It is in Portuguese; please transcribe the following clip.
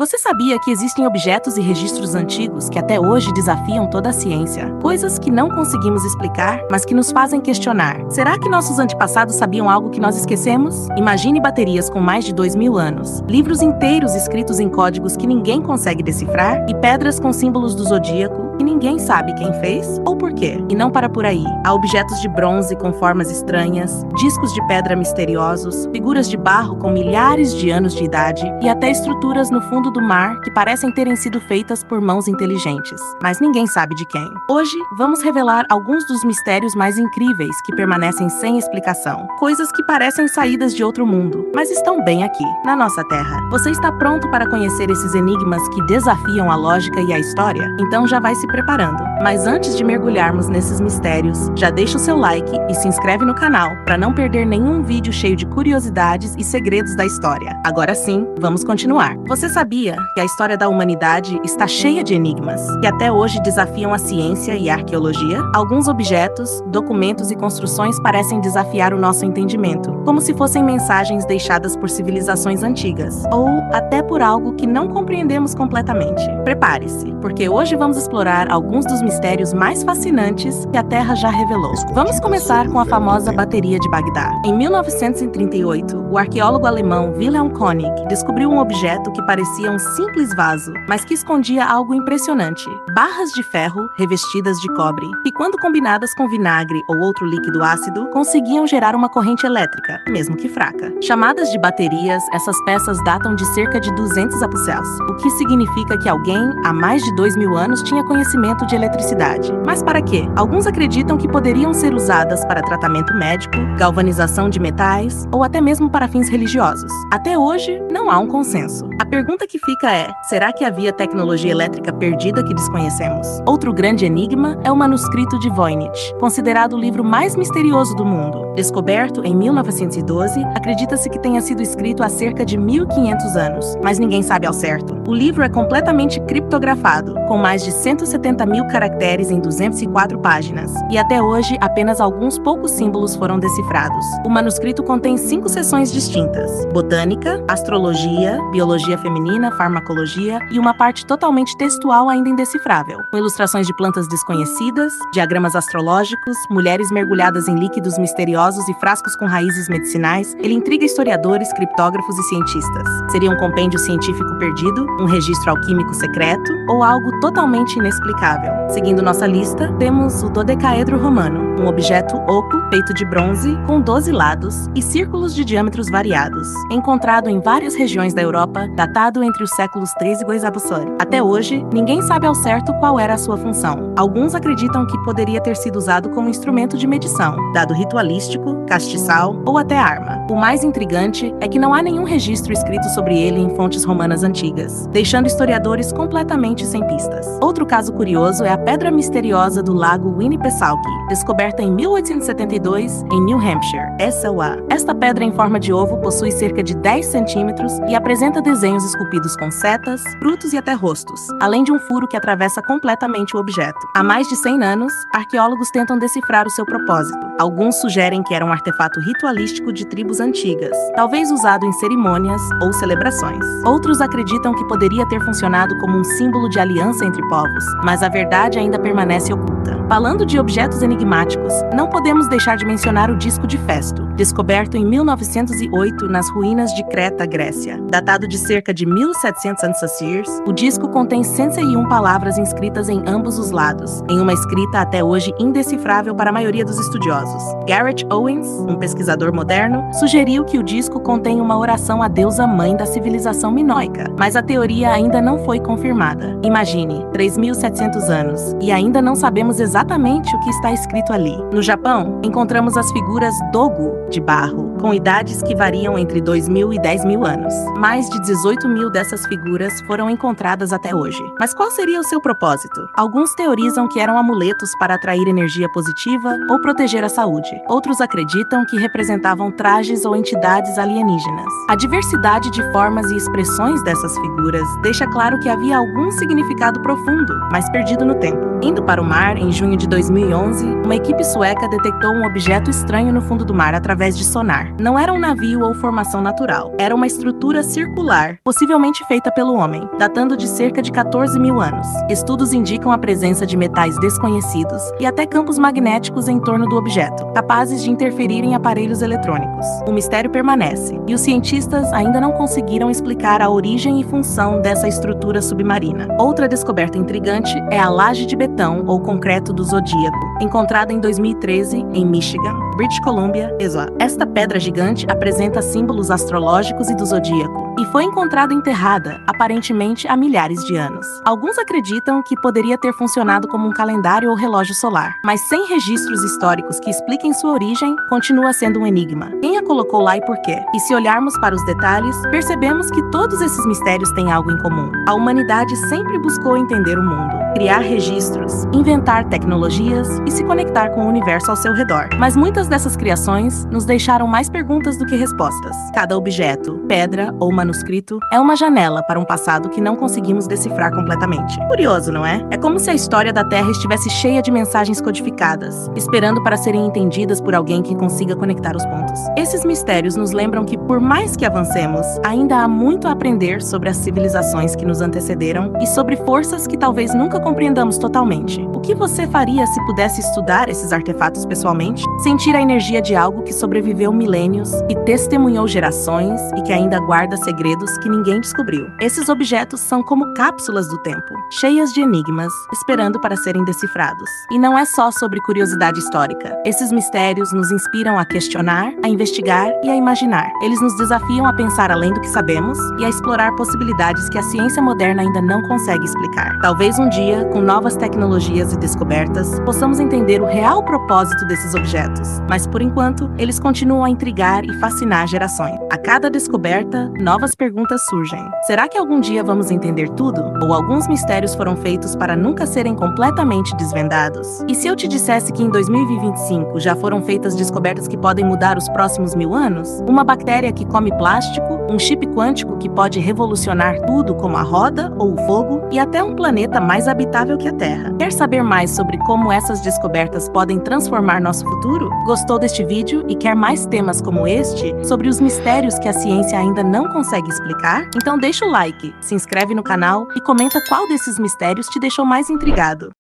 Você sabia que existem objetos e registros antigos que até hoje desafiam toda a ciência? Coisas que não conseguimos explicar, mas que nos fazem questionar. Será que nossos antepassados sabiam algo que nós esquecemos? Imagine baterias com mais de 2000 anos, livros inteiros escritos em códigos que ninguém consegue decifrar e pedras com símbolos do zodíaco que ninguém sabe quem fez ou por quê. E não para por aí. Há objetos de bronze com formas estranhas, discos de pedra misteriosos, figuras de barro com milhares de anos de idade e até estruturas no fundo do mar que parecem terem sido feitas por mãos inteligentes. Mas ninguém sabe de quem. Hoje, vamos revelar alguns dos mistérios mais incríveis que permanecem sem explicação. Coisas que parecem saídas de outro mundo, mas estão bem aqui, na nossa Terra. Você está pronto para conhecer esses enigmas que desafiam a lógica e a história? Então já vai se preparando. Mas antes de mergulharmos nesses mistérios, já deixa o seu like e se inscreve no canal para não perder nenhum vídeo cheio de curiosidades e segredos da história. Agora sim, vamos continuar. Você sabia que a história da humanidade está cheia de enigmas que até hoje desafiam a ciência e a arqueologia? Alguns objetos, documentos e construções parecem desafiar o nosso entendimento, como se fossem mensagens deixadas por civilizações antigas, ou até por algo que não compreendemos completamente. Prepare-se, porque hoje vamos explorar alguns dos mistérios mais fascinantes que a Terra já revelou. Vamos começar com a famosa bateria de Bagdá. Em 1938, o arqueólogo alemão Wilhelm König descobriu um objeto que parecia um simples vaso, mas que escondia algo impressionante: barras de ferro revestidas de cobre, que quando combinadas com vinagre ou outro líquido ácido, conseguiam gerar uma corrente elétrica, mesmo que fraca. Chamadas de baterias, essas peças datam de cerca de 200 anos, o que significa que alguém, há mais de 2000 anos, tinha conhecimento de eletricidade. Mas para quê? Alguns acreditam que poderiam ser usadas para tratamento médico, galvanização de metais ou até mesmo para fins religiosos. Até hoje, não há um consenso. A pergunta que fica é: será que havia tecnologia elétrica perdida que desconhecemos? Outro grande enigma é o manuscrito de Voynich, considerado o livro mais misterioso do mundo. Descoberto em 1912, acredita-se que tenha sido escrito há cerca de 1500 anos, mas ninguém sabe ao certo. O livro é completamente criptografado, com mais de 170 mil caracteres em 204 páginas, e até hoje apenas alguns poucos símbolos foram decifrados. O manuscrito contém 5 seções distintas: botânica, astrologia, biologia feminina, farmacologia e uma parte totalmente textual ainda indecifrável, com ilustrações de plantas desconhecidas, diagramas astrológicos, mulheres mergulhadas em líquidos misteriosos e frascos com raízes medicinais. Ele intriga historiadores, criptógrafos e cientistas. Seria um compêndio científico perdido, um registro alquímico secreto ou algo totalmente inexplicável? Seguindo nossa lista, temos o dodecaedro romano, um objeto oco feito de bronze com 12 lados e círculos de diâmetros variados, encontrado em várias regiões da Europa, datado entre os séculos 3 e 2 a.C. Até hoje, ninguém sabe ao certo qual era a sua função. Alguns acreditam que poderia ter sido usado como instrumento de medição, dado ritualístico, castiçal ou até arma. O mais intrigante é que não há nenhum registro escrito sobre ele em fontes romanas antigas, deixando historiadores completamente sem pistas. Outro caso curioso é a pedra misteriosa do lago Winnipesaukee, descoberta em 1872 em New Hampshire, SUA. Esta pedra em forma de ovo possui cerca de 10 centímetros e apresenta desenhos esculpidos com setas, frutos e até rostos, além de um furo que atravessa completamente o objeto. Há mais de 100 anos, arqueólogos tentam decifrar o seu propósito. Alguns sugerem que era um artefato ritualístico de tribos antigas, talvez usado em cerimônias ou celebrações. Outros acreditam que poderia ter funcionado como um símbolo de aliança entre povos, mas a verdade ainda permanece oculta. Falando de objetos enigmáticos, não podemos deixar de mencionar o disco de Festo, descoberto em 1908 nas ruínas de Creta, Grécia. Datado de cerca de 1700 a.C., o disco contém 101 palavras inscritas em ambos os lados, em uma escrita até hoje indecifrável para a maioria dos estudiosos. Garrett Owens, um pesquisador moderno, sugeriu que o disco contém uma oração à deusa mãe da civilização minoica, mas a teoria ainda não foi confirmada. Imagine, 3.700 anos, e ainda não sabemos exatamente o que está escrito ali. No Japão, encontramos as figuras Dogu, de barro, com idades que variam entre 2.000 e 10.000 anos. Mais de 18.000 dessas figuras foram encontradas até hoje. Mas qual seria o seu propósito? Alguns teorizam que eram amuletos para atrair energia positiva ou proteger a saúde. Outros acreditam que representavam trajes ou entidades alienígenas. A diversidade de formas e expressões dessas figuras deixa claro que havia algum significado profundo, mas perdido no tempo. Indo para o mar, em junho de 2011, uma equipe sueca detectou um objeto estranho no fundo do mar através de sonar. mar. Não era um navio ou formação natural. Era uma estrutura circular, possivelmente feita pelo homem, datando de cerca de 14 mil anos. Estudos indicam a presença de metais desconhecidos e até campos magnéticos em torno do objeto, capazes de interferir em aparelhos eletrônicos. O mistério permanece, e os cientistas ainda não conseguiram explicar a origem e função dessa estrutura submarina. Outra descoberta intrigante é a laje de betão ou concreto do zodíaco, encontrada em 2013 em Michigan, British Columbia, USA. Esta pedra gigante apresenta símbolos astrológicos e do zodíaco, e foi encontrada enterrada, aparentemente há milhares de anos. Alguns acreditam que poderia ter funcionado como um calendário ou relógio solar, mas sem registros históricos que expliquem sua origem, continua sendo um enigma. Quem a colocou lá e por quê? E se olharmos para os detalhes, percebemos que todos esses mistérios têm algo em comum. A humanidade sempre buscou entender o mundo, criar registros, inventar tecnologias e se conectar com o universo ao seu redor. Mas muitas dessas criações nos deixaram mais perguntas do que respostas. Cada objeto, pedra ou manuscrito é uma janela para um passado que não conseguimos decifrar completamente. Curioso, não é? É como se a história da Terra estivesse cheia de mensagens codificadas, esperando para serem entendidas por alguém que consiga conectar os pontos. Esses mistérios nos lembram que, por mais que avancemos, ainda há muito a aprender sobre as civilizações que nos antecederam e sobre forças que talvez nunca compreendamos totalmente. O que você faria se pudesse estudar esses artefatos pessoalmente? Sentir a energia de algo que sobreviveu milênios e testemunhou gerações e que ainda guarda segredos que ninguém descobriu. Esses objetos são como cápsulas do tempo, cheias de enigmas, esperando para serem decifrados. E não é só sobre curiosidade histórica. Esses mistérios nos inspiram a questionar, a investigar e a imaginar. Eles nos desafiam a pensar além do que sabemos e a explorar possibilidades que a ciência moderna ainda não consegue explicar. Talvez um dia, com novas tecnologias e descobertas, possamos entender o real propósito desses objetos. Mas, por enquanto, eles continuam a intrigar e fascinar gerações. A cada descoberta, novas perguntas surgem. Será que algum dia vamos entender tudo? Ou alguns mistérios foram feitos para nunca serem completamente desvendados? E se eu te dissesse que em 2025 já foram feitas descobertas que podem mudar os próximos 1000 anos? Uma bactéria que come plástico, um chip quântico que pode revolucionar tudo como a roda ou o fogo, e até um planeta mais habitável que a Terra. Quer saber mais sobre como essas descobertas podem transformar nosso futuro? Gostou deste vídeo e quer mais temas como este sobre os mistérios que a ciência ainda não consegue explicar? Então deixa o like, se inscreve no canal e comenta qual desses mistérios te deixou mais intrigado.